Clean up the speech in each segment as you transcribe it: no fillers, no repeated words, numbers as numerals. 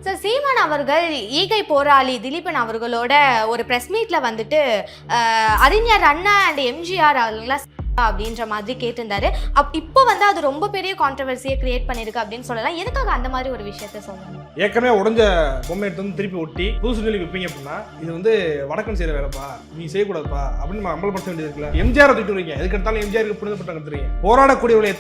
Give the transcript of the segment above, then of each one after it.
Sir, சீமான் அவர்கள் ஈகை போராளி திலீபன் அவர்களோட ஒரு பிரஸ் மீட்ல வந்துட்டு அறிஞர் அண்ணா அண்ட் எம்ஜிஆர் அவங்களா அப்படின்ற மாதிரி கேட்டிருந்தாரு. இப்போ வந்து அது ரொம்ப பெரிய கான்ட்ரவர்சியை கிரியேட் பண்ணிருக்கு அப்படின்னு சொல்லலாம். எதுக்காக அந்த மாதிரி ஒரு விஷயத்த சொல்லணும்? ஏற்கனவே உடஞ்ச பொம்மை எடுத்து வந்து திருப்பி ஒட்டி புதுசு சொல்லி விற்பீங்க அப்படின்னா இது வந்து வடக்கன் செய்யற வேலைப்பா, நீ செய்யக்கூடாதுப்பா அப்படின்னு அமல்படுத்த வேண்டியது இருக்குல்ல. எம்ஜிஆர் தூக்கி வரீங்க, எதுக்கு எடுத்தாலும் எம்ஜிஆருக்கு புனிதப்பட்ட நடத்துறீங்க. போராடக்கூடியவங்களை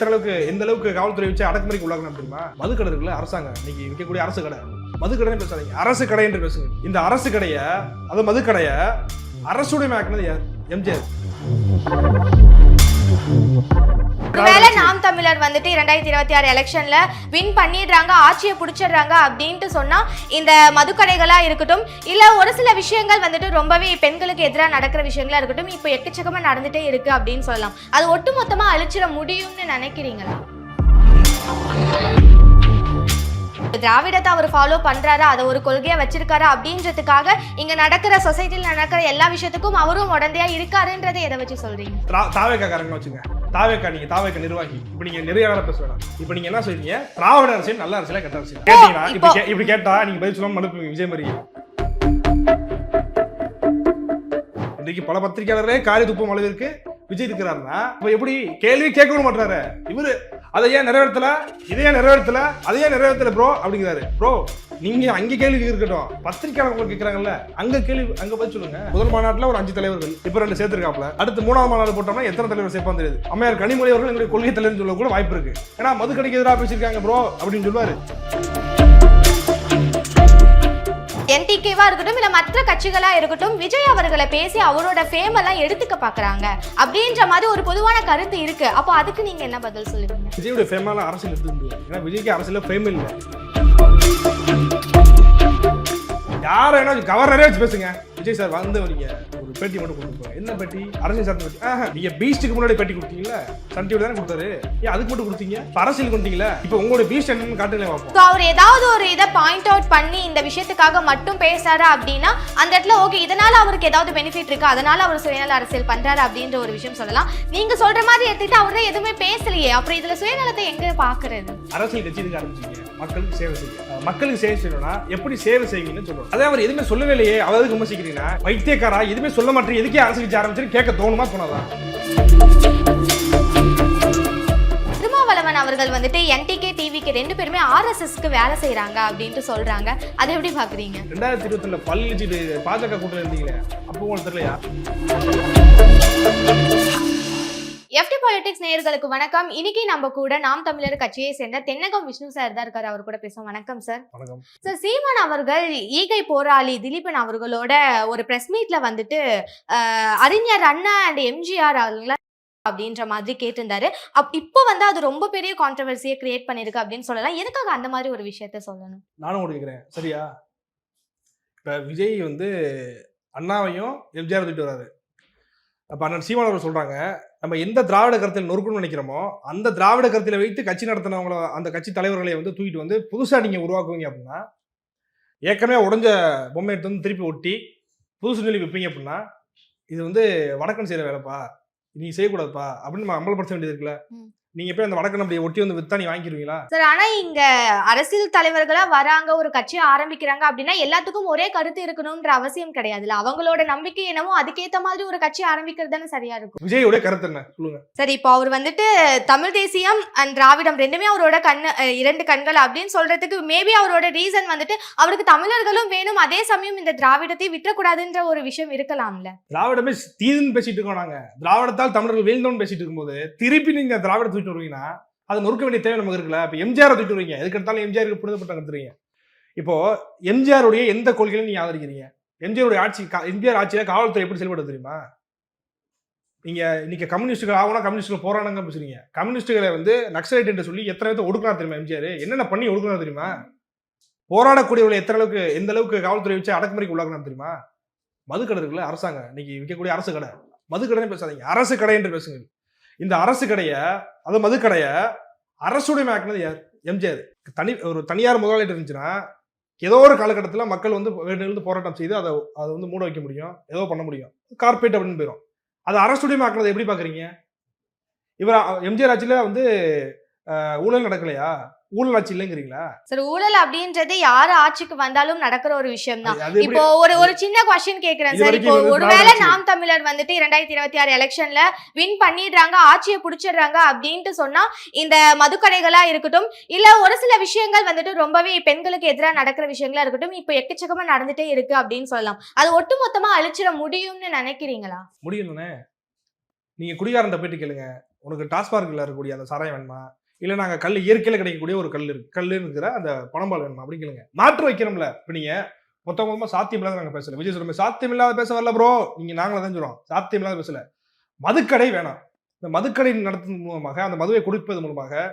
எந்த அளவுக்கு காவல்துறை வச்சு அடக்குமுறைக்கு உள்ளாக்கணும் தெரியுமா? மதுக்கடை இருக்குல்ல, அரசாங்கம் இன்னைக்கு விற்கக்கூடிய அரசு கடை, மதுக்கடைன்னு பேசாதீங்க, அரசு கடை என்று பேசுங்க. இந்த அரசு கடையை, அது மதுக்கடையை அரசுடைய ஆக்கினது யார்? எம்ஜிஆர். ஒருவேளை நாம் தமிழர் வந்துட்டு 2026 எலெக்ஷன்ல வின் பண்ணிடுறாங்க, ஆட்சியை பிடிச்சிடுறாங்க அப்படின்ட்டு சொன்னா இந்த மதுக்கடைகளா இருக்கட்டும், இல்ல ஒரு சில விஷயங்கள் வந்துட்டு ரொம்பவே பெண்களுக்கு எதிராக நடக்கிற விஷயங்களா இருக்கட்டும், இப்போ எக்கச்சக்கமா நடந்துட்டே இருக்கு அப்படின்னு சொல்லலாம். அது ஒட்டுமொத்தமா அழிச்சிட முடியும்னு நினைக்கிறீங்களா? திராவிடத்தை அவர் ஃபாலோ பண்றாரு, அதை ஒரு கொள்கையா வச்சிருக்காரு அப்படின்றதுக்காக இங்க நடக்கிற சொசைட்டில நடக்கிற எல்லா விஷயத்துக்கும் அவரும் உடந்தையா இருக்காருன்றதை எதை வச்சு சொல்றீங்க? தாவேக்காரங்க வச்சுங்க, தாவேக்கா, நீங்க தாவேக்கா நிர்வாகி, இப்ப நீங்க நிறைய பேச வேணாம். இப்ப நீங்க என்ன சொல்றீங்க? திராவிட அரசியல் நல்ல அரசியலா கெட்ட அரசியல் கேட்டீங்கன்னா இப்படி கேட்டா நீங்க பதில் சொல்லாம மனுப்புவீங்க. விஜய் மாதிரி இன்னைக்கு பல பத்திரிகையாளரே காரி துப்பும் அளவிற்கு விஜய் இருக்கிறாருன்னா இப்ப எப்படி கேள்வி கேட்க மாட்டாரு இவரு? அதையே நிறைவேற்றல, இதையே நிறைவேற்றல, அதையே நிறைவேற்றல ப்ரோ அப்படிங்கிறாரு. ப்ரோ நீங்க அங்க கேள்வி இருக்கட்டும், பத்திரிகையாளர் கேட்கறாங்கல்ல, அங்க கேள்வி அங்க போய் சொல்லுங்க. முதல் மாநாட்டுல ஒரு 5 தலைவர்கள், இப்ப 2 சேர்த்திருக்காப்ல, அடுத்து 3ஆம் மாநாடு போட்டோம்னா எத்தனை தலைவர் சேர்ப்பான்னு தெரியுது. அம்மையார் கனிமொழி அவர்கள் எங்களுடைய கொள்கை தலைவர் சொல்ல கூட வாய்ப்பு இருக்கு. ஏன்னா மதுக்கடைக்கு எதிராக பேசியிருக்காங்க ப்ரோ அப்படின்னு சொல்லுவாரு. என்டிகேவா இருக்கட்டும், இல்ல மற்ற கட்சிகளா இருக்கட்டும், விஜய் அவர்களை பேசி அவரோட ஃபேம் எல்லாம் எடுத்துக்க பாக்குறாங்க அப்படின்ற மாதிரி ஒரு பொதுவான கருத்து இருக்கு. அப்போ அதுக்கு நீங்க என்ன பதில் சொல்லுவீங்க? விஜயோட ஃபேமான அரசியல் எடுத்துக்க முடியாது. ஏன்னா விஜய்க்கு அரசியல ஃபேம் இல்லை. யார என்ன கவர்னரே வச்சு பேசுங்க. விஜய் சார் வந்து நீங்க ஒரு பேட்டி மட்டும் கொடுத்துருப்போம். என்ன பேட்டி? அரசியல் சார்ந்த பேட்டி. நீங்க பீஸ்டுக்கு முன்னாடி பேட்டி கொடுத்தீங்களா? சன் டிவி தானே கொடுத்தாரு, ஏன் அதுக்கு மட்டும் கொடுத்தீங்க? அரசியல் கொடுத்தீங்களா? இப்போ உங்களோட பீஸ்ட் என்னன்னு காட்டுங்களே பார்ப்போம். அவர் ஏதாவது ஒரு இதை பாயிண்ட் அவுட் பண்ணி இந்த விஷயத்துக்காக மட்டும் பேசாரு அப்படின்னா அந்த இடத்துல ஓகே, இதனால அவருக்கு ஏதாவது பெனிஃபிட் இருக்கு, அதனால அவர் சுயநல அரசியல் பண்றாரு அப்படின்ற ஒரு விஷயம் சொல்லலாம். நீங்க சொல்ற மாதிரி எடுத்துட்டு அவரே எதுவுமே பேசலையே, அப்புறம் இதுல சுயநலத்தை எங்க பாக்குறது? அரசியல் கட்சி இதுக்கு ஆரம்பிச்சீங்க, மக்களுக்கு சேவை செய்ய. மக்களுக்கு சேவை செய்யணும்னா எப்படி சேவை செய்வீங்கன்னு சொல்லுவோம். அதே அவர் எதுவுமே சொல்லவே இல்லையே, அவருக்கு விமர்சிக்கிறீங்கன்னா வைத்தியக்காரா எதுவுமே சொல்ல மாட்டேன், எதுக்கே அரசியல் கட்சி ஆரம்பிச்சு கேட்க தோணுமா தோணாதான்? திருமாவளவன் அவர்கள் வந்துட்டு என்டிகே டிவிக்கு 2 பேருமே ஆர்எஸ்எஸ்க்கு வேலை செய்யறாங்க அப்படின்ட்டு சொல்றாங்க. அதை எப்படி பாக்குறீங்க? 2020 பள்ளிச்சிட்டு பாஜக கூட்டத்தில் இருந்தீங்களே, அப்போ உங்களுக்கு தெரியலையா? எஃப்டி பாலிடிக்ஸ் நேயர்களுக்கு வணக்கம். இன்னைக்கு நம்ம கூட நாம் தமிழர் கட்சியை சேர்ந்த தென்னகம் விஷ்ணு சார் தான் இருக்காரு. அவர் கூட பேசுவோம். வணக்கம் சார். வணக்கம் சார், சீமான் அவர்கள் ஈகை போராளி திலீபன் அவர்களோட ஒரு பிரஸ் மீட்ல வந்துட்டு அறிஞர் அண்ணா அண்ட் எம்ஜிஆர் அவங்களா அப்படின்ற மாதிரி கேட்டிருந்தாரு. இப்போ வந்து அது ரொம்ப பெரிய கான்ட்ரவர்சியை கிரியேட் பண்ணிருக்கு அப்படின்னு சொல்லலாம். எதுக்காக அந்த மாதிரி ஒரு விஷயத்த சொல்லணும்? நானும் கேட்கிறேன். சரியா, இப்ப விஜய் வந்து அண்ணாவையும் எம்ஜிஆர் தூக்கிட்டு வராரு. அப்ப அண்ணன் சீமான் அவர்கள் சொல்றாங்க, நம்ம எந்த திராவிட கருத்தில் நொறுக்கணும்னு நினைக்கிறோமோ அந்த திராவிட கருத்தில் வைத்து கட்சி நடத்தினவங்கள, அந்த கட்சி தலைவர்களை வந்து தூக்கிட்டு வந்து புதுசா நீங்க உருவாக்குவீங்க அப்படின்னா, ஏற்கனவே உடஞ்ச பொம்மை எடுத்து வந்து திருப்பி ஒட்டி புதுசு சொல்லி விற்பீங்க அப்படின்னா இது வந்து வடக்கன் செய்யற வேலைப்பா, நீ செய்யக்கூடாதுப்பா அப்படின்னு நம்ம அமல்படுத்த வேண்டியது இருக்குல்ல. நீங்க போய் அந்த வடக்கன் அப்படி ஒட்டி வந்து வித்தா நீ வாங்கிடுவீங்களா? சார், ஆனா இங்க அரசியல் தலைவர்களா வராங்க, ஒரு கட்சியை ஆரம்பிக்கிறாங்க அப்படின்னா எல்லாத்துக்கும் ஒரே கருத்து இருக்கணும்ன்ற அவசியம் கிடையாதுல்ல. அவங்களோட நம்பிக்கை என்னவோ அதுக்கேற்ற மாதிரி ஒரு கட்சி ஆரம்பிக்கிறது தானே சரியா இருக்கும். விஜயோட கருத்து என்ன சொல்லுங்க? சரி, இப்போ அவர் வந்துட்டு தமிழ் தேசியம் அண்ட் திராவிடம் ரெண்டுமே அவரோட 2 கண்கள் அப்படின்னு சொல்றதுக்கு மேபி அவரோட ரீசன் வந்துட்டு அவருக்கு தமிழர்களும் வேணும், அதே சமயம் இந்த திராவிடத்தை விட்டுறக்கூடாதுன்ற ஒரு விஷயம் இருக்கலாம்ல. திராவிடமே தீதுன்னு பேசிட்டு இருக்கோம் நாங்க. திராவிடத்தால் தமிழர்கள் வீழ்ந்தோன்னு பேசிட்டு இருக்கும்போது திருப்பி நீங்க திராவிட தூக்கிட்டு வருவீங்கன்னா அதை நொறுக்க வேண்டிய தேவை நமக்கு இருக்குல்ல. இப்போ எம்ஜிஆர் தூக்கிட்டு வருவீங்க, எதுக்கு எடுத்தாலும் எம்ஜிஆருக்கு புனிதப்பட்ட கருத்துறீங்க. இப்போ எம்ஜிஆருடைய எந்த கொள்கையிலும் நீங்க ஆதரிக்கிறீங்க? எம்ஜிஆருடைய எம்ஜிஆர் ஆட்சியில காவல்துறை எப்படி செயல்படுது தெரியுமா? நீங்க இன்னைக்கு கம்யூனிஸ்டுகள் ஆகணும், கம்யூனிஸ்டுகள் போராடுங்க பேசுறீங்க. கம்யூனிஸ்டுகளை வந்து நக்சலைட் என்று சொல்லி எத்தனை பேர்த்த ஒடுக்கலாம் தெரியுமா? எம்ஜிஆர் என்னென்ன பண்ணி ஒடுக்கலாம் தெரியுமா? போராடக்கூடியவர்களை எந்த அளவுக்கு காவல்துறை வச்சு அடக்குமுறைக்கு உள்ளாக்கலாம் தெரியுமா? மதுக்கடை இருக்குல்ல, அரசாங்கம் இன்னைக்கு விற்கக்கூடிய அரசு கடை, மதுக்கடைன்னு பேசாதீங்க, அரசு கடை என்று பேசுங்க. இந்த அரசு கடையை, அது மதுக்கடையை அரசுடைய ஆக்கினது யார்? எம்ஜிஆர். ஒரு தனியார் முதலாளிட்டு இருந்துச்சுன்னா ஏதோ ஒரு காலகட்டத்தில் மக்கள் வந்து இருந்து போராட்டம் செய்து அதை வந்து மூட வைக்க முடியும், ஏதோ பண்ண முடியும், கார்பரேட் அப்படின்னு போயிடும். அது அரசுடைய ஆக்கினதை எப்படி பாக்குறீங்க? இவர் எம்ஜிஆர் ஆட்சியில வந்து ஊழல் நடக்கலையா? ஊழல் ஆட்சி இல்லைங்கிறீங்களா? சார் ஊழல் அப்படின்றது யாரு ஆட்சிக்கு வந்தாலும் நடக்கிற ஒரு விஷயம் தான். அது எப்படி? இப்போ ஒரு சின்ன கொஸ்டின் கேக்குறேன் இது சார். வரைக்கும் இப்போ வந்து ஒருவேளை திராவிட நாம் தமிழர் வந்துட்டு 2026 எலெக்ஷன்ல வின் பண்ணிடுறாங்க, ஆட்சியை புடிச்சிடுறாங்க அப்படின்ட்டு சொன்னா இந்த மதுக்கடைகளா இருக்கட்டும், இல்ல ஒரு சில விஷயங்கள் வந்துட்டு ரொம்பவே பெண்களுக்கு எதிராக நடக்கிற விஷயங்களா இருக்கட்டும், இப்போ எக்கச்சக்கமா நடந்துட்டே இருக்கு அப்படின்னு சொல்லலாம். அது ஒட்டுமொத்தமா அழிச்சிட முடியும்னு நினைக்கிறீங்களா? முடியும் தானே. நீங்க குடிகாரன்ட்ட போயிட்டு கேளுங்க, உனக்கு டாஸ்மார்க்ல இருக்கக்கூடிய அந்த சாராயம் வேணுமா, இல்ல நாங்க கல் இயற்கையில கிடைக்கக்கூடிய ஒரு கல் இருக்கு, கல்லுன்னு இருக்கிற அந்த பணம்பால் வேணுமா அப்படின்னு கேளுங்க. மாற்று வைக்கிறோம்ல. இப்ப நீங்க மொத்தமா சாத்தியம் இல்லாத நாங்க பேசல. விஜய் சொல்ற சாத்தியம் இல்லாத பேச வரல ப்ரோ, நீங்க நாங்கள தான் சொல்றோம். சாத்தியம் இல்லாத பேசல. மதுக்கடை வேணாம். இந்த மதுக்கடை நடத்தும் மூலமாக, அந்த மதுவை குடிப்பது மூலமாக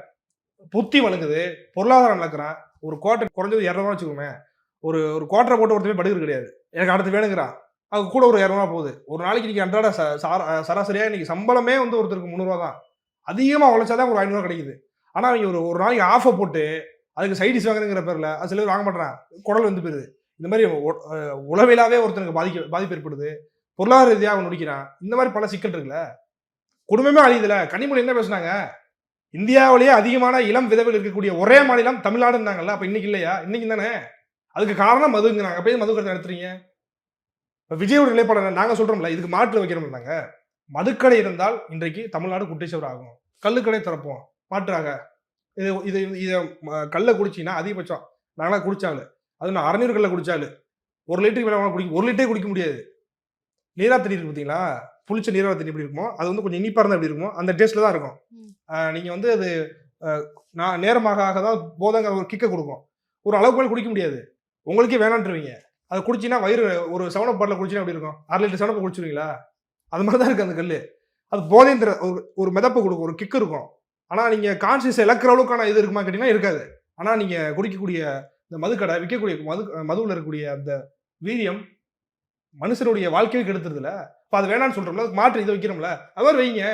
புத்தி வழங்குது, பொருளாதாரம் நடக்கிறான். ஒரு கோட்டை குறைஞ்சது 200 வச்சுக்கோமே, ஒரு ஒரு கோட்டரை போட்டு ஒருத்தமே படுகிறது கிடையாது. எனக்கு அடுத்து வேணுங்கிறான், அது கூட ஒரு 200 போகுது. ஒரு நாளைக்கு நீங்க அன்றாட சராசரியா இன்னைக்கு சம்பளமே வந்து ஒருத்தருக்கு 300 தான். அதிகமா உழைச்சாதான் ஒரு 500 கிடைக்குது. ஆனா அவங்க ஒரு நாளைக்கு ஆஃபை போட்டு அதுக்கு சைடிஸ் வாங்குறங்கிற பேர்ல அது சில பேர் வாங்க மாட்டான், குடல் வந்து போயிருது. இந்த மாதிரி உளவியலாவே ஒருத்தருக்கு பாதிப்பு ஏற்படுது, பொருளாதார ரீதியாக அவன் நடிக்கிறான். இந்த மாதிரி பல சிக்கல் இருக்குல்ல. குடும்பமே அழியுதுல. கனிமொழி என்ன பேசுனாங்க, இந்தியாவிலேயே அதிகமான இளம் விதவைகள் இருக்கக்கூடிய ஒரே மாநிலம் தமிழ்நாடு இருந்தாங்கல்ல. அப்ப இன்னைக்கு இல்லையா? இன்னைக்கு தானே. அதுக்கு காரணம் மதுங்கிறாங்க. அப்ப மது கடை நடத்துறீங்க. விஜயோட நிலைப்பாடு நாங்க சொல்றோம்ல, இதுக்கு மாற்று வைக்கிறோம். நாங்க மதுக்கடை இருந்தால் இன்றைக்கு தமிழ்நாடு குட்டிச்சவர் ஆகும். கல்லுக்கடை திறப்போம் மாற்றாக. இது இது இதை கல்லை குடிச்சின்னா அதிகபட்சம் நாங்களாம் குடிச்சாலும், அது நான் 600 கல்லை குடிச்சாலும் 1 லிட்டருக்கு மேலே குடிக்க 1 லிட்டரே குடிக்க முடியாது. நீரா தண்ணி இருக்கு பார்த்தீங்களா, புளிச்ச நீரா தண்ணி எப்படி இருக்குமோ அது வந்து கொஞ்சம் இனிப்பாக இருந்தால் எப்படி இருக்குமோ அந்த டேஸ்ட்ல தான் இருக்கும். நீங்க வந்து அது நான் நேரமாக தான் போதங்கிற ஒரு கிக்கை கொடுக்கும். ஒரு அளவுக்கு மேலே குடிக்க முடியாது. உங்களுக்கே வேணான்ட்டுருவீங்க. அதை குடிச்சின்னா வயிறு ஒரு 7up பாட்டில் குடிச்சினா எப்படி இருக்கும்? 1/2 லிட்டர் 7up குடிச்சிருவீங்களா? அது மாதிரி தான் இருக்கு அந்த கல். அது போதைன்ற ஒரு மிதப்பு கொடுக்கும், ஒரு கிக்கு இருக்கும். ஆனா நீங்க கான்சியஸ் இழக்கிற அளவுக்கான இது இருக்குமா கேட்டீங்கன்னா இருக்காது. ஆனா நீங்க குடிக்கக்கூடிய இந்த மதுக்கடை விற்கக்கூடிய மதுவில் இருக்கக்கூடிய அந்த வீரியம் மனுஷனுடைய வாழ்க்கையை கெடுத்துருதுல. இப்போ அது வேணான்னு சொல்றோம்ல, அதுக்கு மாற்று இதை வைக்கிறோம்ல, அது மாதிரி வைங்க.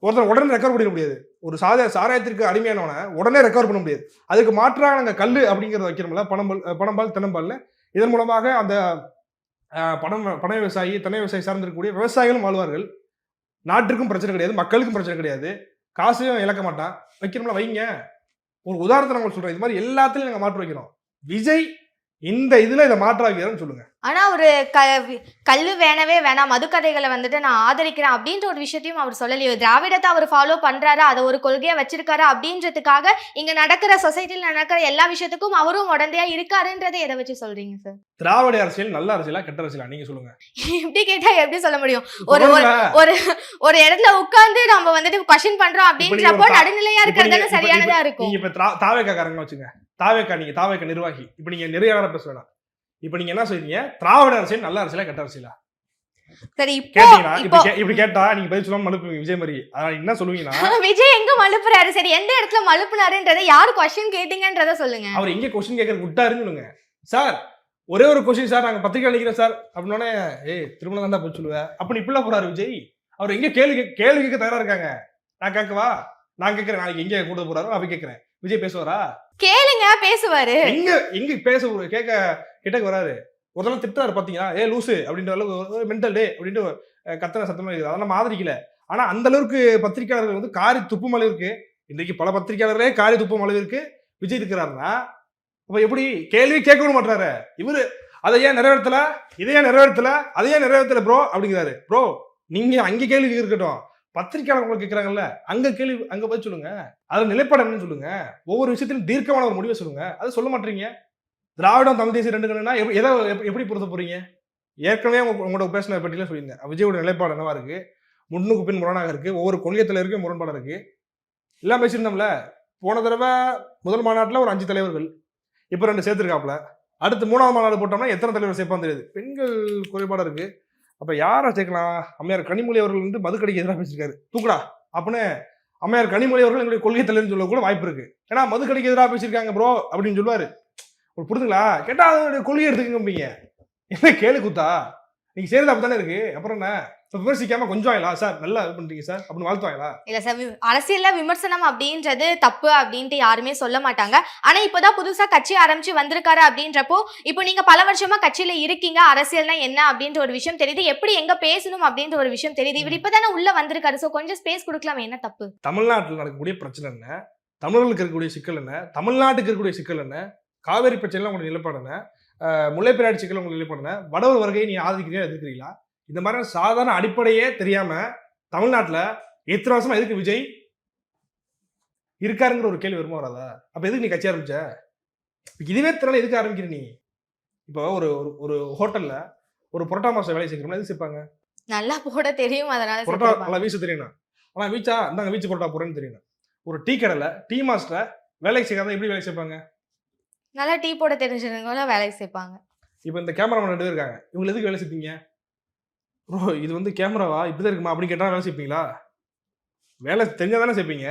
ஒருத்தர் உடனே ரெக்கவர் பண்ணிட முடியாது. ஒரு சாராயத்திற்கு அடிமையானவனை உடனே ரெக்கவர் பண்ண முடியாது. அதுக்கு மாற்றாக நாங்கள் கல் அப்படிங்கிறத வைக்கிறோம்ல, பணம்பால் தென்னம்பால்னு. இதன் மூலமாக அந்த பண விவசாயி தென்னை விவசாயி சார்ந்திருக்கக்கூடிய விவசாயிகளும் வாழ்வார்கள். நாட்டுக்கும் பிரச்சனை கிடையாது, மக்களுக்கும் பிரச்சனை கிடையாது, காசையும் இழக்க மாட்டான். வைக்கிறோம்ல, வைங்க. ஒரு உதாரணத்தை நாங்கள் சொல்றோம். இது மாதிரி எல்லாத்துலயும் நாங்கள் மாற்று வைக்கிறோம். விஜய் இந்த இதுல இதை மாற்ற வைக்கிறோம்னு சொல்லுங்க. ஆனா ஒரு கல்லு வேணவே வேணாம், மதுக்கதைகளை வந்துட்டு நான் ஆதரிக்கிறேன் அப்படின்ற ஒரு விஷயத்தையும் அவர் சொல்லலையோ. திராவிடத்தை அவர் ஃபாலோ பண்றாரு, அதை ஒரு கொள்கையா வச்சிருக்காரு அப்படின்றதுக்காக இங்க நடக்கிற சொசைட்டில நடக்கிற எல்லா விஷயத்துக்கும் அவரும் உடந்தையா இருக்காருன்றதை எதை வச்சு சொல்றீங்க சார்? திராவிட அரசியல் நல்ல அரசியலா கெட்ட அரசியலா நீங்க சொல்லுங்க. எப்படி கேட்டா எப்படி சொல்ல முடியும்? ஒரு ஒரு ஒரு இடத்துல உட்கார்ந்து நம்ம வந்துட்டு கொஸ்டின் பண்றோம் அப்படின்றப்போ நடுநிலையா இருக்கிறது சரியானதா இருக்கும். நீங்க இப்ப தாவேக்கா காரங்க வச்சுங்க, தாவேக்கா நீங்க தாவேக்கா நிர்வாகி, இப்ப நீங்க நிறைய பேச வேணாம். இப்ப நீங்க என்ன சொல்றீங்க, திராவிட அரசியல் நல்ல அரசியலா கெட்ட அரசியலா? சரி, இப்படி கேட்டா நீங்க பதில் சொல்லாம மழுப்புவீங்க விஜய் மாதிரி. என்ன சொல்லுவீங்கன்னா, விஜய் எங்க மழுப்புறாரு? சரி, எந்த இடத்துல மழுப்புனாருன்றதை யாரு கொஸ்டின் கேட்டீங்கன்றத சொல்லுங்க. அவர் எங்க கொஸ்டின் கேட்கறது விட்டாருன்னு சொல்லுங்க. சார் ஒரே ஒரு கொஸ்டின் சார், நாங்க பத்திரிக்கை அளிக்கிறோம் சார் அப்படின்னோடனே திருமணம் தான்டா போய் சொல்லுவேன் அப்படி இப்படிலாம் போறாரு விஜய். அவர் எங்க கேள்வி கேட்க தயாரா இருக்காங்க. நான் கேட்கவா? நான் கேட்கிறேன். நாளைக்கு எங்க கூட போறாரோ அப்படி கேட்கிறேன். விஜய் பேசுவாரா? கேளுங்க, பேசுவாரு. எங்க பேச கேட்க கிட்டக்கு வராரு. ஒரு தடவை திட்டாரு பாத்தீங்களா, லூசு அப்படின்ற அளவுக்கு, மென்டல் டே அப்படின்ட்டு கத்தனை சத்தமா இருக்குது. அதை நம்ம ஆதரிக்கல. ஆனா அந்த அளவுக்கு பத்திரிகையாளர்கள் வந்து காரி துப்பும் அளவிற்கு, இன்றைக்கு பல பத்திரிகையாளர்களே காரி துப்பும் அளவிற்கு விஜய் இருக்கிறாருன்னா, அப்ப எப்படி கேள்வி கேட்க மாட்டாரு இவரு? அதை ஏன் நிறைவேற்றல, இதையே நிறைவேற்றல, அதையே நிறைவேற்றல ப்ரோ அப்படிங்கிறாரு. ப்ரோ நீங்க அங்க கேள்வி இருக்கட்டும், பத்திரிகையாளர் உங்களுக்கு கேட்கறாங்கல்ல, அங்க கேள்வி அங்க போய் சொல்லுங்க. அதுல நிலைப்பாடு என்னன்னு சொல்லுங்க. ஒவ்வொரு விஷயத்திலும் தீர்க்கமான ஒரு முடிவை சொல்லுங்க. அதை சொல்ல மாட்டீங்க. திராவிடம் தமிழ் தேசிய ரெண்டு கண்ணுனா எதை எப்படி பொறுத்த போறீங்க? ஏற்கனவே உங்களோட பேசின பற்றியில சொல்லியிருந்தேன். விஜயோட நிலைப்பாடு என்னவா இருக்கு, முன்னுக்கு பின் முரணாக இருக்கு, ஒவ்வொரு கொள்கையத்துல இருக்கு முரண்பாடு இருக்கு, எல்லாம் பேசியிருந்தோம்ல. போன தடவை முதல் மாநாட்டில் ஒரு 5 தலைவர்கள், இப்போ 2 சேர்த்துருக்காப்புல. அடுத்து 3ஆவது மாநாடு போட்டோம்னா எத்தனை தலைவர் சேர்ப்பான்னு தெரியாது. பெண்கள் குறைபாடு இருக்கு. அப்ப யாரை சேர்க்கலாம்? அம்மையார் கனிமொழி அவர்கள் வந்து மதுக்கடைக்கு எதிராக பேசியிருக்காரு, தூக்குடா அப்படின்னு அம்மையார் கனிமொழி அவர்கள் எங்களுடைய கொள்கை தலைவர்னு சொல்ல கூட வாய்ப்பு இருக்கு. ஏன்னா மதுக்கடைக்கு எதிராக பேசியிருக்காங்க ப்ரோ அப்படின்னு சொல்லுவாரு. புரிதுங்களா? கேட்டா அதோட கொள்கை எடுத்துக்கங்க. என்ன கேளு குத்தா? நீங்க செய்யறது அப்பதானே இருக்கு. அப்புறம் என்ன விமர்சிக்காம கொஞ்சம் ஆயிலா சார் நல்லா இது பண்றீங்க சார் அப்படின்னு வாழ்த்துவாங்களா? இல்ல சார், அரசியல்ல விமர்சனம் அப்படின்றது தப்பு அப்படின்ட்டு யாருமே சொல்ல மாட்டாங்க. ஆனா இப்பதான் புதுசா கட்சி ஆரம்பிச்சு வந்திருக்காரு அப்படின்றப்போ, இப்போ நீங்க பல வருஷமா கட்சியில இருக்கீங்க, அரசியல்னா என்ன அப்படின்ற ஒரு விஷயம் தெரியுது, எப்படி எங்க பேசணும் அப்படின்ற ஒரு விஷயம் தெரியுது. இவர் இப்பதானே உள்ள வந்திருக்காரு. சோ கொஞ்சம் ஸ்பேஸ் கொடுக்கலாம், என்ன தப்பு? தமிழ்நாட்டில் நடக்கக்கூடிய பிரச்சனை என்ன, தமிழர்களுக்கு இருக்கக்கூடிய சிக்கல் என்ன, தமிழ்நாட்டுக்கு இருக்கக்கூடிய சிக்கல் என்ன, காவேரி பிரச்சனைலாம் உங்களுக்கு நிலைப்பாடு என்ன, முல்லைப்பெரியாறு சிக்கல் உங்களுக்கு நிலைப்பாடு என்ன, வடவர் வருகையை நீ ஆதரிக்கிறீங்களா எதிர்க்கிறீங்களா? இந்த மாதிரி சாதாரண அடிப்படையே தெரியாம தமிழ்நாட்டுல எத்தனை வருஷமா எதுக்கு விஜய் இருக்காருங்கிற ஒரு கேள்வி வருமா வராதா? அப்ப எதுக்கு நீ கட்சி ஆரம்பிச்ச? இதுவே தெரியல, எதுக்கு ஆரம்பிக்கிற நீ? இப்போ ஒரு ஒரு ஹோட்டல்ல ஒரு புரோட்டா மாஸ்டர் வேலை செய்யறோம்னா எதுக்கு சேர்ப்பாங்க? நல்லா போட தெரியும், அதனால புரோட்டா சேர்த்திருப்பாங்க. நல்லா வீச தெரியணும். ஆனா வீச்சா இந்தாங்க வீச்சு புரோட்டா போறேன்னு தெரியணும். ஒரு டீ கடையில டீ மாஸ்டரை வேலைக்கு சேர்க்காத எப்படி வேலை சேர்ப்பாங்க? நல்லா டீ போட தெரிஞ்சவங்கள வேலைக்கு சேர்ப்பாங்க. இப்போ இந்த கேமராமேன் 2 பேர் இருக்காங்க, இவங்க எதுக்கு வேலை சேர்த்தீங்க? ப்ரோ இது வந்து கேமராவா இப்படிதான் இருக்குமா அப்படின்னு கேட்டா வேலை சேர்ப்பீங்களா? வேலை தெரிஞ்சாதானே சேர்ப்பீங்க.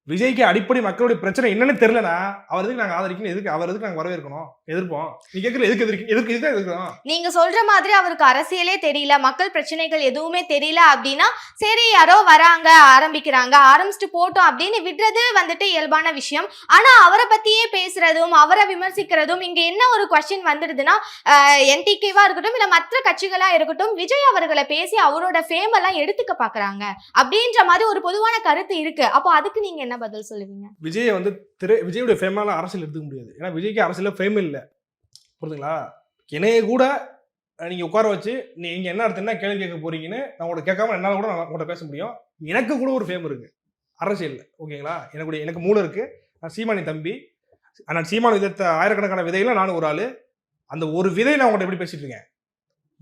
விஜய்க்கு அடிப்படை மக்களுடைய பிரச்சனை என்னன்னு தெரியலனா அவர் எதுக்கு நாங்க ஆதரிக்கணும், எதுக்கு அவர் எதுக்கு நாங்க வரவேற்கணும், எதிர்ப்போம்? நீ கேட்கல எதுக்கு எதுக்கு இதுதான் எதுக்கும். நீங்க சொல்ற மாதிரி அவருக்கு அரசியலே தெரியல, மக்கள் பிரச்சனைகள் எதுவுமே தெரியல அப்படின்னா சரி யாரோ வராங்க ஆரம்பிக்கிறாங்க ஆரம்பிச்சுட்டு போட்டோம் அப்படின்னு விடுறது வந்துட்டு இயல்பான விஷயம். ஆனா அவரை பத்தியே பேசுறதும் அவரை விமர்சிக்கிறதும் இங்க என்ன ஒரு கொஸ்டின் வந்துடுதுன்னா என்டிகேவா இருக்கட்டும் இல்ல மற்ற கட்சிகளா இருக்கட்டும் விஜய் அவர்களை பேசி அவரோட ஃபேம் எல்லாம் எடுத்துக்க பாக்குறாங்க அப்படின்ற மாதிரி ஒரு பொதுவான கருத்து இருக்கு. அப்போ அதுக்கு நீங்க என்ன பதில் சொல்லுவீங்க? விஜயை வந்து விஜயோட ஃபேமால அரசியல் எடுத்துக்க முடியாது. ஏன்னா விஜய்க்கு அரசியல ஃபேம் இல்லை, புரியுதுங்களா? என்னைய கூட நீங்க உட்கார வச்சு நீங்க என்ன அடுத்து என்ன கேள்வி கேட்க போறீங்கன்னு நான் உங்கள்ட்ட கேட்காம என்னால் கூட நான் உங்கள்ட்ட பேச முடியும். எனக்கு கூட ஒரு ஃபேம் இருக்கு அரசியல், ஓகேங்களா? எனக்கு மூளை இருக்கு. நான் சீமானி தம்பி, நான் சீமானி விதத்த ஆயிரக்கணக்கான விதையில நானும் ஒரு ஆளு. அந்த ஒரு விதை நான் உங்கள்ட்ட எப்படி பேசிட்டு இருக்கேன்,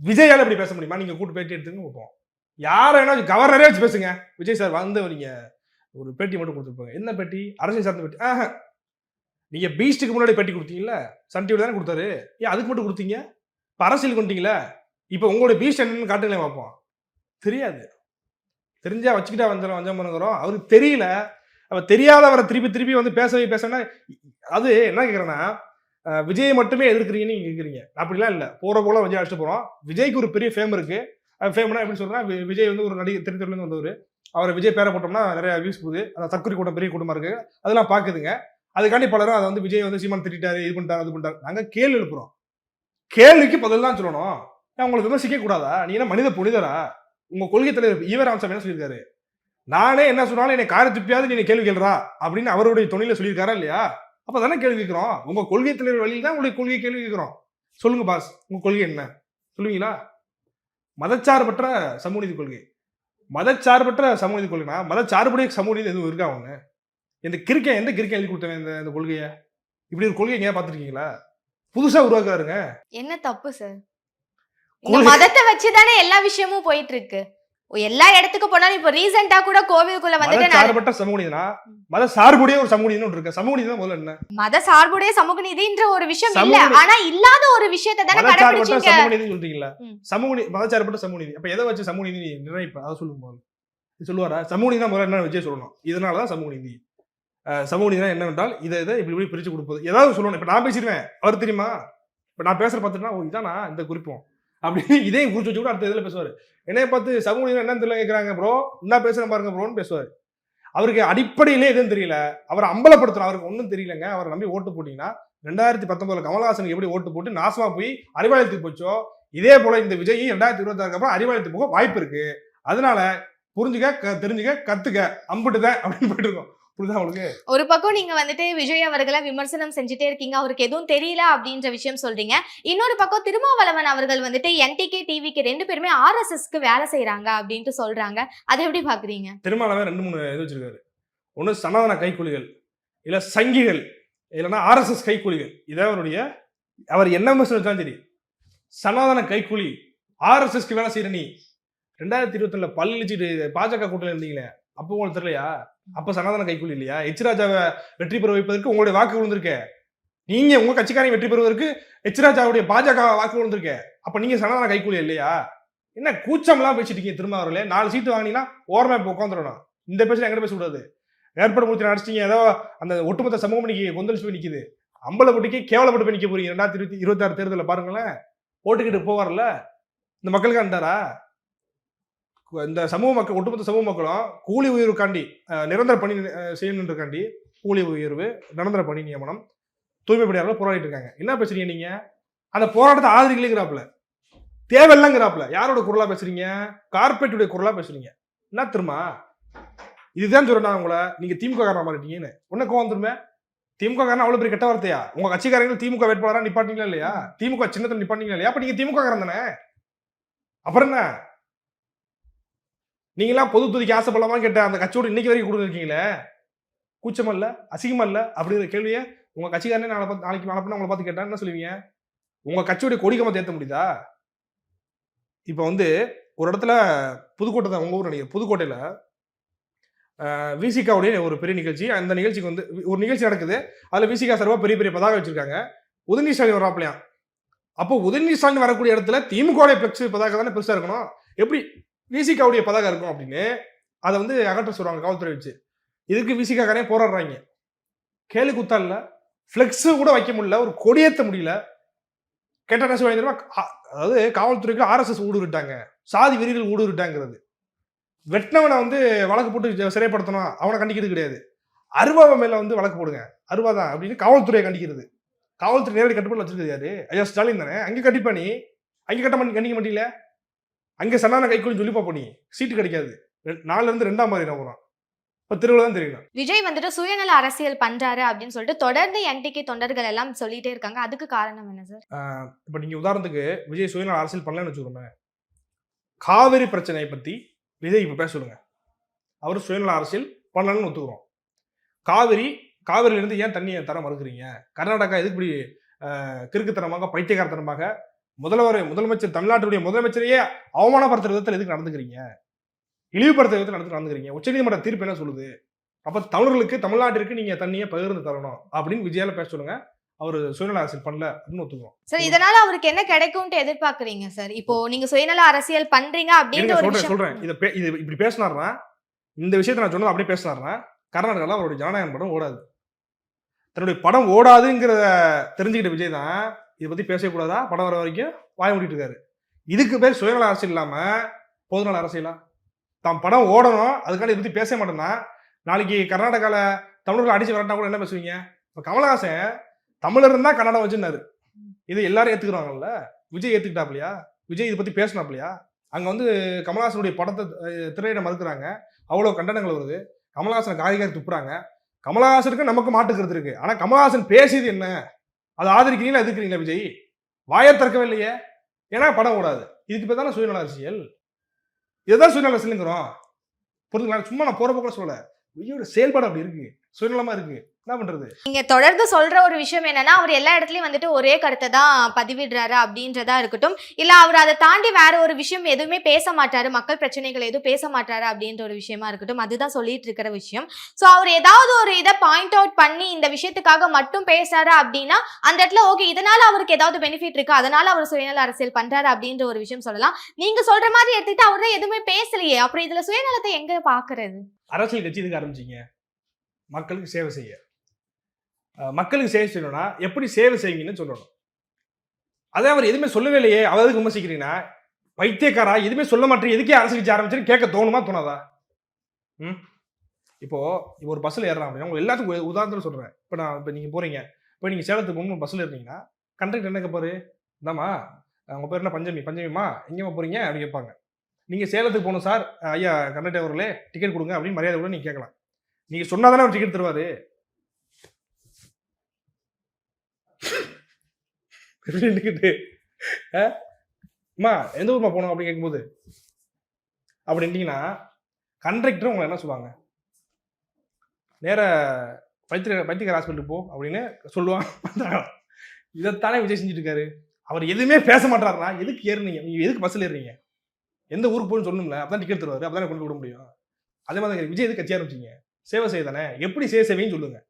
விஜயால எப்படி பேச முடியுமா? நீங்க கூட்டு பேட்டி எடுத்துங்க பார்ப்போம். யாரை வேணா கவர்னரே வச்சு பேசுங்க. விஜய் சார் வந்து நீங்க ஒரு பேட்டி மட்டும் கொடுத்துருப்பாங்க. என்ன பேட்டி? அரசியல் சார்ந்த பேட்டி. நீங்க பீஸ்டுக்கு முன்னாடி பேட்டி கொடுத்தீங்கல்ல, சன் டிவி தானே கொடுத்தாரு, ஏன் அதுக்கு மட்டும் கொடுத்தீங்க? இப்போ அரசியல் கொண்டீங்களா? இப்போ உங்களோட பீஸ்ட் என்னன்னு காட்டுங்களேன் பார்ப்போம். தெரியாது, தெரிஞ்சா வச்சுக்கிட்டா வஞ்சம் அவருக்கு தெரியல. அவ தெரியாதவரை திருப்பி வந்து பேசனா அது என்ன கேட்குறேன்னா விஜய் மட்டுமே எதிர்க்கிறீங்கன்னு நீங்க கேட்குறீங்க. அப்படிலாம் இல்லை, போற போல விஜய் அடிச்சுட்டு போறோம். விஜய்க்கு ஒரு பெரிய ஃபேம் இருக்கு. ஃபேம்னா எப்படி சொல்றேன்னா விஜய் வந்து ஒரு நடிகர் திருத்தூர்லேருந்து வந்தவர். அவரை விஜய் பேரை போட்டோம்னா நிறைய வியூஸ் போகுது. அந்த தற்கொலை கூட்டம் பெரிய கூட்டமா இருக்கு, அதெல்லாம் பாக்குதுங்க. அதுக்காண்டி பலரும் அதை வந்து விஜய் வந்து சீமான் திட்டாரு, இது பண்ணிட்டாரு அது பண்ணிட்டாரு. நாங்க கேள்வி எழுப்புறோம், கேள்விக்கு பதில் தான் சொல்லணும். உங்களை விமர்சிக்க கூடாதா? நீ என்ன மனித புனிதரா? உங்க கொள்கை தலைவர் ஈவர் ராமசாமி என்ன சொல்லியிருக்காரு? நானே என்ன சொன்னாலும் என்னை காரை துப்பியாவது நீ கேள்வி கேள்றா அப்படின்னு அவருடைய துணையில சொல்லியிருக்காரா இல்லையா? அப்பதானே கேள்வி கேட்கிறோம். உங்க கொள்கை தலைவர் வழியில் தான் உங்களுடைய கொள்கை கேள்வி கேட்கிறோம். சொல்லுங்க பாஸ், உங்க கொள்கை என்ன சொல்லுவீங்களா? மதச்சார்பற்ற சமூக நீதி கொள்கை. மதச்சார்பற்ற சமூக நீதி கொள்கைனா மதச்சார்புடைய சமூக நீதி எதுவும் இருக்கா? அவங்க எந்த கிறுக்கன் எழுதி கொடுத்தேன் இந்த கொள்கையை? இப்படி ஒரு கொள்கை எங்கேயா பார்த்துருக்கீங்களா? புதுசா உருவாக்குறாருங்க. என்ன தப்பு சார்? மதத்தை வச்சுதானே எல்லா விஷயமும் போயிட்டு இருக்கு. எல்லா இடத்துக்கு போனாலும் இப்ப ரீசெண்டா கூட கோவிலுக்குள்ள வந்துட்டு சார்பற்ற சமூக நீதினா மத சார்புடைய ஒரு சமூக நீதி இருக்கு. சமூக நீதி தான் முதல்ல என்ன? மத சார்புடைய சமூக நீதின்ற ஒரு விஷயம் இல்ல, ஆனா இல்லாத ஒரு விஷயத்தை தானே கடைபிடிச்சீங்க. சமூக நீதி சொல்றீங்களா? சமூக நீதி மத சார்பற்ற சமூக நீதி. அப்ப எதை வச்சு சமூக நீதி நிர்ணயிப்பா? அதை சொல்லுங்க முதல்ல. சொல்லுவாரா சமூக நீதி முதல்ல என்ன வச்சே சொல்லணும். இதனாலதான் சமூக நீதி. சமூக நீதினா என்னவென்றால் இதை இப்படி பிரிச்சு கொடுப்பது. ஏதாவது சொல்லணும். இப்ப நான் பேசிடுவேன், அவர் தெரியுமா? இப்ப நான் பேசுற பார்த்துட்டுனா ஓ இதானா இந்த குறிப்போம் அப்படின்னு இதையும் குறிச்சு வச்சு கூட அடுத்த இதில் பேசுவார். என்னைய பார்த்து சமூக நீதி என்னன்னு தெரியல கேட்குறாங்க ப்ரோ, என்ன பேசுறேன் பாருங்க ப்ரோன்னு பேசுவார். அவருக்கு அடிப்படையிலே எதுவும் தெரியல, அவரை அம்பலப்படுத்தணும். அவருக்கு ஒன்றும் தெரியலங்க. அவரை நம்பி ஓட்டு போட்டீங்கன்னா 2019 கமல்ஹாசனுக்கு எப்படி ஓட்டு போட்டு நாசமா போய் அறிவாலயத்துக்கு போச்சோ இதே போல இந்த விஜய் 2026 அப்புறம் அறிவாலயத்துக்கு போக வாய்ப்பு இருக்கு. அதனால புரிஞ்சுக்க தெரிஞ்சுக்க கத்துக்க அம்பிட்டுதான் அப்படின்னு போயிட்டு இருக்கோம். ஒரு பக்கம் நீங்க வந்துட்டு விஜய் அவர்களை விமர்சனம் செஞ்சுட்டே இருக்கீங்க, அவருக்கு எதுவும் தெரியல அப்படின்ற விஷயம் சொல்றீங்க. இன்னொரு பக்கம் திருமாவளவன் அவர்கள் வந்துட்டு என்டிகே டிவிக்கு 2 பேருமே ஆர்எஸ்எஸ்க்கு வேலை செய்யறாங்க அப்படின்ட்டு சொல்றாங்க. அதை எப்படி பாக்குறீங்க? திருமாவளவன் 2-3 இது வச்சிருக்காரு. ஒண்ணு சனாதன கைக்கூலிகள், இல்ல சங்கிகள், இல்லைன்னா ஆர்எஸ்எஸ் கைக்கூலிகள். இதான் அவருடைய அவர் என்ன விமர்சனம் வச்சாலும் சரி. சனாதன கைக்கூலி ஆர்எஸ்எஸ்க்கு வேலை செய்யற நீ 2021 பல்லிச்சிட்டு பாஜக கூட்டத்தில் இருந்தீங்களே, அப்போ உங்களுக்கு தெரியலையா? அப்ப சனாதன கைக்கூலி இல்லையா? எச் ராஜாவை வெற்றி பெற வைப்பதற்கு உங்களுடைய வாக்கு விழுந்திருக்க. நீங்க உங்க கட்சிக்காரங்க வெற்றி பெறுவதற்கு எச் ராஜாவுடைய பாஜக வாக்கு விழுந்திருக்க. அப்ப நீங்க சனாதன கைக்கூலி இல்லையா? என்ன கூச்சம்லாம் பேசிட்டு இருக்கீங்க? திருமாவளவர்களே 4 சீட்டு வாங்கினீங்கன்னா ஓரமா இப்போ உட்காந்துடணும். இந்த பேசல எங்கிட்ட பேசக்கூடாது. ஏற்படுத்தி நடிச்சிட்டீங்க, ஏதோ அந்த ஒட்டுமொத்த சமூகம் இன்னைக்கு கொந்தளிச்சு போய் நிக்குது. அம்பலப்பட்டிக்கு கேவலப்பட்டு போய் நிக்க போறீங்க. 2026 தேர்தலில் பாருங்களேன். போட்டுக்கிட்டு போவார்ல இந்த மக்களுக்கு அண்டாரா? இந்த சமூக மக்கள், ஒட்டுமொத்த சமூக மக்களும் கூலி உயர்வுக்காண்டி நிரந்தர பணி செய்யணுன்றக்காண்டி கூலி உயர்வு, நிரந்தர பணி நியமனம், தூய்மை பணியாளர்கள் போராடிட்டு இருக்காங்க. என்ன பேசுறீங்க நீங்க? அந்த போராட்டத்தை ஆதரிக்கலைங்கிறாப்புல, தேவையில்லைங்கிறாப்புல. யாரோட குரலா பேசுறீங்க? கார்பரேட்டுடைய குரலா பேசுறீங்க. என்ன திரும்ப இதுதான் சொல்றேன் உங்களை, நீங்க திமுக காரணம் மாறிட்டீங்கன்னு. உடனே கோவம் வந்துருமே. திமுக காரணம் அவ்வளவு பெரிய கெட்ட வார்த்தையா? உங்க கட்சிக்காரங்க திமுக வேட்பாளரா நிப்பாட்டீங்களா இல்லையா? திமுக சின்னத்துல நிப்பாட்டீங்களா இல்லையா? அப்ப நீங்க திமுக காரன் தானே. அப்புறம் என்ன, நீங்களாம் பொது தொகுதிக்கு ஆசைப்படலாமான்னு கேட்ட அந்த கட்சியோட இன்னைக்கு வரைக்கும் கொடுத்துருக்கீங்களே, கூச்சமா இல்ல, அசிங்கமா இல்ல அப்படிங்கிற கேள்வியை உங்க கட்சிக்காரனே நாளைக்கு நாளை உங்களை பார்த்து கேட்டா என்ன சொல்லுவீங்க? உங்க கட்சியோட கொடிக்கமா தேர்த்த முடியுதா? இப்ப வந்து ஒரு இடத்துல புதுக்கோட்டை தான், உங்க ஊர் நினைக்கிறேன், புதுக்கோட்டையில விசிகாவுடைய ஒரு பெரிய நிகழ்ச்சி. அந்த நிகழ்ச்சிக்கு வந்து ஒரு நிகழ்ச்சி நடக்குது. அதுல விசிகா சார்பா பெரிய பெரிய பதாக வச்சிருக்காங்க. உதயநிதி ஸ்டாலின் வராப்பலையாம். அப்போ உதயநிதி ஸ்டாலின் வரக்கூடிய இடத்துல திமுக பிளக்ஸ் பதாக தானே பெருசா இருக்கணும். எப்படி விசிகாவுடைய பதாக இருக்கும் அப்படின்னு அதை வந்து அகற்ற சொல்றாங்க காவல்துறை வச்சு. இதுக்கு விசிகாரே போராடுறாங்க. கேலு குத்தா இல்ல, பிளெக்ஸ் கூட வைக்க முடியல, ஒரு கொடியேற்ற முடியல. கேட்ட என்ன சொல்லுவாங்க, அதாவது காவல்துறைக்கு ஆர்எஸ்எஸ் ஊடுருட்டாங்க, சாதி வெறிகள் ஊடுருட்டாங்கிறது. வெட்டினவனை வந்து வழக்கு போட்டு சிறைப்படுத்தணும், அவனை கண்டிக்கிறது கிடையாது. அருவாவை மேல வந்து வழக்கு போடுங்க, அருவா தான் அப்படின்னு காவல்துறையை கண்டிக்கிறது. காவல்துறை நேரடி கட்டுப்பாடு வச்சிருக்கிறது யாரு? ஐயா ஸ்டாலின் தானே. அங்கே கண்டிப்பா நீ அங்கே கண்டிக்க மாட்டீங்களே. அங்கே சன்னான கைக்கூலி சொல்லிப்பா பண்ணி சீட்டு கிடைக்காது. 4ல இருந்து 2ஆம் மாதிரி நான் போறோம். இப்ப திருவிழா தான் தெரியணும். விஜய் வந்துட்டு சுயநல அரசியல் பண்றாரு அப்படின்னு சொல்லிட்டு தொடர்ந்து என்டிகே தொண்டர்கள் எல்லாம் சொல்லிட்டே இருக்காங்க. அதுக்கு காரணம் என்ன சார்? இப்ப நீங்க உதாரணத்துக்கு விஜய் சுயநல அரசியல் பண்ணலன்னு வச்சுக்கோங்க. காவிரி பிரச்சனையை பத்தி விஜய் இப்ப பேச சொல்லுங்க, அவர் சுயநல அரசியல் பண்ணலன்னு ஒத்துக்கிறோம். காவிரியில இருந்து ஏன் தண்ணியை தர மறுக்கிறீங்க? கர்நாடகா எதுக்கு இப்படி கிறுக்குத்தனமாக பைத்தியகாரத்தனமாக முதலமைச்சர் தமிழ்நாட்டுடைய முதலமைச்சரையே அவமானப்படுத்துற விதத்தில் எதுக்கு நடந்துக்கிறீங்க? இழிவுபடுத்துற விதத்தில் நடந்துக்கிறீங்க. உச்சநீதிமன்ற தீர்ப்பு என்ன சொல்லுது? அப்ப தமிழர்களுக்கு, தமிழ்நாட்டிற்கு நீங்க தண்ணியை பகிர்ந்து தரணும் அப்படின்னு விஜயால பேச சொல்லுங்க. அவர் சுயநல அரசியல் பண்ணல அப்படின்னு ஒத்துக்கிறோம். சார், இதனால அவருக்கு என்ன கிடைக்கும்னு எதிர்பார்க்கறீங்க சார்? இப்போ நீங்க சுயநல அரசியல் பண்றீங்க அப்படின்னு சொல்றேன். இது இப்படி பேசினார்னா, இந்த விஷயத்தை நான் சொன்னது அப்படியே பேசினார்னா, கர்நாடகாவில் அவருடைய ஜனநாயகம் படம் ஓடாது. தன்னுடைய படம் ஓடாதுங்கிறத தெரிஞ்சுக்கிட்ட விஜய் தான் இதை பத்தி பேசக்கூடாதா, படம் வர வரைக்கும் வாய மூடிட்டு இருக்காரு. இதுக்கு பேர் சுயநல அரசியல் இல்லாம பொதுநல அரசியலா? தான் படம் ஓடணும், அதுக்காக இதை பத்தி பேச மாட்டேன்னா நாளைக்கு கர்நாடகால தமிழர்கள் அடிச்சு வரட்டா கூட என்ன பேசுவீங்க? இப்ப கமலஹாசன் தமிழர் இருந்தா கன்னடம் வச்சுன்னாரு. இது எல்லாரும் ஏத்துக்கிறாங்கல்ல. விஜய் ஏத்துக்கிட்டாப்லையா? விஜய் இதை பத்தி பேசினாப்லையா? அங்க வந்து கமலஹாசனுடைய படத்தை திரையிட மறுக்கிறாங்க, அவ்வளவு கண்டனங்கள் வருது. கமலஹாசனை காய்கறி துப்புறாங்க. கமலஹாசனுக்கு நமக்கு மாட்டுக்கிறது இருக்கு. ஆனா கமலஹாசன் பேசியது என்ன? அதை ஆதரிக்கிறீங்களா எதிர்க்கிறீங்களா? விஜய் வாயை திறக்கவே இல்லையே, ஏன்னா படம் ஓடாது. இதுக்கு பேர் தானே சுயநல அரசியல். இதுதான் சுயநல அரசியலுங்கிறோம். புரிஞ்சுங்களா? சும்மா நான் போற போக்கில் சொல்லல, விஜயோட செயல்பாடு அப்படி இருக்கு, சுயநலமா இருக்கு. என்ன பண்றது? நீங்க தொடர்ந்து சொல்ற ஒரு விஷயம் என்னன்னா, அவர் எல்லா இடத்துலயும் வந்துட்டு ஒரே கருத்தை தான் பதிவிடுறாரு அப்படின்றதா இருக்கட்டும், இல்ல அவர் அதை தாண்டி வேற ஒரு விஷயம் எதுவுமே பேச மாட்டாரு, மக்கள் பிரச்சனைகள் எதுவும் பேச மாட்டாரு அப்படின்ற ஒரு விஷயமா இருக்கட்டும், அதுதான் சொல்லிட்டு இருக்கிற விஷயம். சோ அவர் ஏதாவது ஒரு இதை பாயிண்ட் அவுட் பண்ணி இந்த விஷயத்துக்காக மட்டும் பேசுறாரு அப்படின்னா அந்த இடத்துல ஓகே, இதனால அவருக்கு ஏதாவது பெனிஃபிட் இருக்கு, அதனால அவர் சுயநல அரசியல் பண்றாரு அப்படின்ற ஒரு விஷயம் சொல்லலாம். நீங்க சொல்ற மாதிரி எடுத்துக்கிட்டு அவர் தான் எதுவுமே பேசலையே, அப்புறம் இதுல சுயநலத்தை எங்க பாக்குறது? அரசியல் கட்சி இதுக்கு ஆரம்பிச்சீங்க, மக்களுக்கு சேவை செய்ய. மக்களுக்கு சேவை செய்யணும்னா எப்படி சேவை செய்வீங்கன்னு சொல்லணும். அதே அவர் எதுவுமே சொல்லவே இல்லையே, அவருக்கு விமர்சிக்கிறீங்கன்னா பைத்தியக்காரா, எதுவுமே சொல்ல மாட்டேன், எதுக்கே அரசு கட்சி ஆரம்பிச்சுன்னு கேட்க தோணுமா தோணாதா? இப்போ ஒரு பஸ்ஸில் ஏறலாம் அப்படின்னா உங்க எல்லாத்துக்கும் உதாரணத்தில் சொல்றேன். இப்போ நீங்க போறீங்க, இப்போ நீங்க சேலத்துக்கு போகணும் பஸ்ஸில் இருந்தீங்கன்னா கண்டக்டர் என்ன கேட்பாரு? இந்தாமா உங்க பேர் என்ன பஞ்சமிமா எங்கேயுமா போறீங்க அப்படின்னு கேட்பாங்க. நீங்க சேலத்துக்கு போகணும் சார், ஐயா கண்டக்டர் அவர்களே டிக்கெட் கொடுங்க அப்படின்னு மரியாதை கூட நீங்க கேட்கலாம். நீங்க சொன்னாதானே அவர் டிக்கெட் தருவாரு. அம்மா எந்த ஊர்மா போனோம் அப்படின்னு கேட்கும்போது அப்படின்ட்டீங்கன்னா கண்டக்டர் உங்களை என்ன சொல்லுவாங்க? நேர பைத்தியக்கார ஹாஸ்பிட்டலுக்கு போ அப்படின்னு சொல்லுவாங்க. இதைத்தானே விஜய் செஞ்சுட்டு இருக்காரு. அவர் எதுவுமே பேச மாட்டாருன்னா எதுக்கு ஏறுனீங்க? நீங்க எதுக்கு பஸ்ஸில் ஏறுறீங்க? எந்த ஊருக்கு போகணும்னு சொல்லணும்ல, அப்பதான் டிக்கெட் தருவாரு, அப்பதானே கொண்டு விட முடியும். அதே மாதிரி விஜய் எதுக்கு கட்சி ஆரம்பிச்சிங்க? சேவை செய்ய தானே. எப்படி சேவை செய்வீங்கன்னு சொல்லுங்க,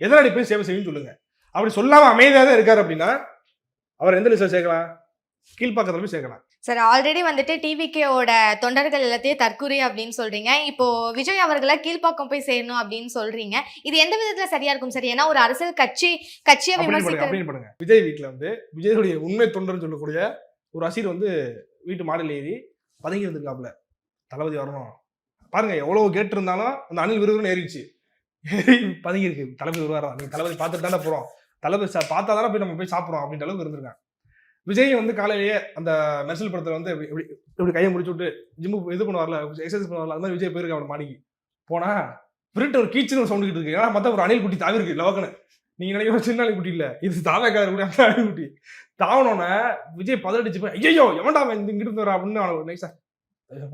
எதனால போய் சேவை செய்வீங்கன்னு சொல்லுங்க. அப்படி சொல்லாம அமைதியாக தான் இருக்காரு அப்படின்னா அவர் எந்த லிஸ்ட்ல சேர்க்கலாம்? கீழ்பாக்கத்துல போய் சேர்க்கலாம். சார், ஆல்ரெடி வந்துட்டு டிவிகேவோட தொண்டர்கள் எல்லாத்தையும் தற்கொலை அப்படின்னு சொல்றீங்க. இப்போ விஜய் அவர்களை கீழ்பாக்கம் போய் சேரணும் அப்படின்னு சொல்றீங்க. இது எந்த விதத்துல சரியா இருக்கும் சார்? ஏன்னா ஒரு அரசியல் கட்சியை விமர்சிக்க விஜய் வீட்டுல வந்து விஜயுடைய உண்மை தொண்டர்னு சொல்லக்கூடிய ஒரு அசீர் வந்து வீட்டு மாடியில் ஏறி பதுங்கி இருந்திருக்காப்ல. தளபதி வரணும் பாருங்க, எவ்வளவு கேட்டு இருந்தாலும் அந்த அணில் விருதுன்னு ஏறிடுச்சு, பதுங்கி இருக்கு. தளபதி வருவாரா, நீங்க தளபதி பார்த்துட்டு தானே போறோம், தளபதி பார்த்தா தானே போய் நம்ம போய் சாப்பிட்றோம் அப்படின்ற அளவுக்கு இருந்திருக்காங்க. விஜய் வந்து காலையிலேயே அந்த மெர்சல் படத்துல வந்து இப்படி கையை முடிச்சு விட்டு ஜிம்மு இது பண்ணுவார்ல, எக்ஸசைஸ் பண்ணுவார்ல, அது மாதிரி விஜய் போயிருக்க அவன் மாடிக்கு. போனா பிரிட்டு ஒரு கீச்சுன்னு சவுண்ட் கிட்டு இருக்கு. ஏன்னா மத்த ஒரு அணில் குட்டி தாவி இருக்கு லவக்கன்னு. நீங்க நினைக்கிற சின்ன அணில் குட்டி இல்ல, இது தாவே கலர் குட்டி, அந்த அணில் குட்டி தாவனோன்னு விஜய் பதடிச்சு போய் ஐயோ எவன்டா அவன் இங்கிட்டு இருந்து வரா அப்படின்னு நைஸா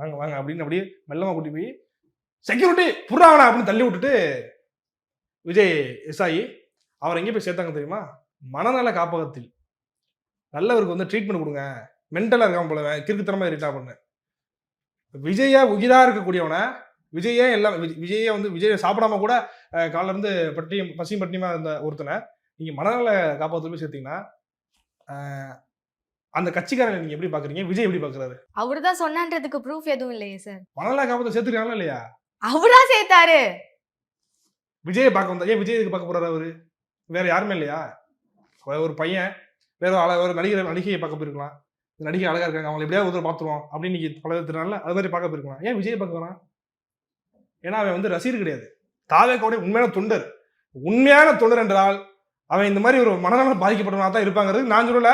வாங்க வாங்க அப்படின்னு அப்படியே மெல்லமா கூட்டி போய் செக்யூரிட்டி புறாவனா அப்படின்னு தள்ளி விட்டுட்டு விஜய் எஸ்ஆயி அவர் எங்கே போய் சேர்த்தாங்க தெரியுமா? மனநல காப்பகத்தில். நல்லவருக்கு வந்து ட்ரீட்மெண்ட் கொடுங்க, மென்டலா இருக்காம போல கிறுக்குத்தனமா இருக்கா பண்ணு. விஜயா உயிரா இருக்கக்கூடியவனை விஜயே எல்லாம் விஜயே வந்து விஜய சாப்பிடாம கூட காலைல இருந்து பசியும் பட்டினியுமா இருந்த ஒருத்தனை நீங்க மனநல காப்பகத்தில் போய் சேர்த்தீங்கன்னா அந்த கட்சிக்காரனை நீங்க எப்படி பாக்குறீங்க? விஜய் எப்படி பாக்குறாரு? அவருதான் சொன்னான்றதுக்கு ப்ரூஃப் எதுவும் இல்லையே சார். மனநல காப்பகத்தை சேர்த்துக்கிறாங்களா இல்லையா? அவரா சேர்த்தாரு. விஜயை பார்க்க வந்தா ஏன் விஜய் இதுக்கு பார்க்க போறாரு? அவரு வேற யாருமே இல்லையா? ஒரு பையன் வேற ஒரு நடிகையை பார்க்க போயிருக்கலாம். நடிகை அழகா இருக்காங்க, அவங்களை எப்படியாவது ஒருத்தர் பார்த்துருவோம் அப்படின்னு நீங்க பல பேர் அது மாதிரி பார்க்க போயிருக்கலாம். ஏன் விஜய் பார்க்க வேணாம்? ஏன்னா அவன் வந்து ரசிகர் கிடையாது, தாவேக்கோட உண்மையான தொண்டர். உண்மையான தொண்டர் என்றால் அவன் இந்த மாதிரி ஒரு மனநலம் பாதிக்கப்பட்டவனா தான் இருப்பாங்கிறது நான் சொல்லல,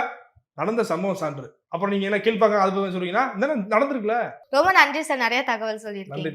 நடந்த சம்பவம் சான்று. அப்புறம் நீங்க என்ன கீழ்பாக்க அது சொல்றீங்கன்னா நடந்திருக்குல்ல. ரொம்ப நன்றி சார், நிறைய தகவல் சொல்லியிருக்கீங்க.